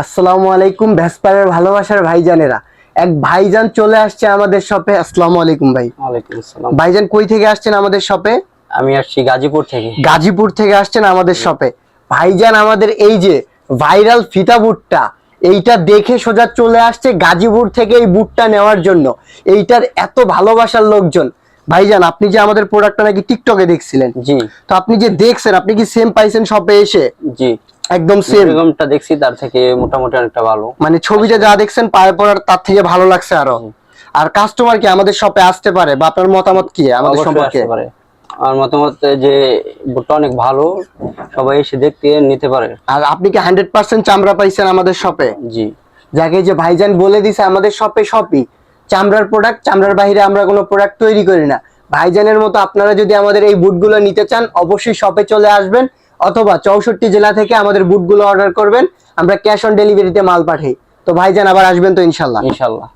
আসসালামু আলাইকুম ভেসপারের ভালোবাসার ভাইজানেরা, এক ভাইজান চলে আসছে আমাদের শপে। আসসালামু আলাইকুম ভাই। ওয়ালাইকুম আসসালাম। ভাইজান কই থেকে আসছেন আমাদের শপে? আমি আসছি গাজীপুর থেকে। গাজীপুর থেকে আসছেন আমাদের শপে। ভাইজান আমাদের এই যে ভাইরাল ফিতা বুটটা, এইটা দেখে সোজা চলে আসছে গাজীপুর থেকে এই বুটটা নেওয়ার জন্য। এইটার এত ভালোবাসার লোকজন। ভাইজান আপনি যে আমাদের প্রোডাক্টটা নাকি টিকটকে দেখছিলেন, জি তো আপনি যে দেখছেন, আপনি কি সেম পাইছেন শপে এসে? জি, একদম সেম। এরকমটা দেখছি, তার থেকে মোটামুটি অনেকটা ভালো। মানে ছবিটা যা দেখছেন পায়ে পড়ার তার থেকে ভালো লাগছে আরো। আর কাস্টমার কি আমাদের শপে আসতে পারে, বা আপনার মতামত কি আমাদের অবশ্যই সম্পর্কে? আসতে পারে। আমার মতামত যে বুটটা অনেক ভালো, সবাই এসে দেখতে নিতে পারে। আর আপনি কি 100% চামড়া পাইছেন আমাদের শপে? জি, যাকে যে ভাইজান বলে দিছে আমাদের শপে সবই চামড়ার প্রোডাক্ট, চামড়ার বাইরে আমরা কোনো প্রোডাক্ট তৈরি করি না। ভাইজানের মতো আপনারা যদি আমাদের এই বুটগুলো নিতে চান, অবশ্যই শপে চলে আসবেন, অথবা 64 জেলা থেকে আমাদের বুটগুলো অর্ডার করবেন, আমরা ক্যাশ অন ডেলিভারিতে মাল পাঠাই। তো ভাইজান আবার আসবেন তো ইনশাল্লাহ? ইনশাল্লাহ।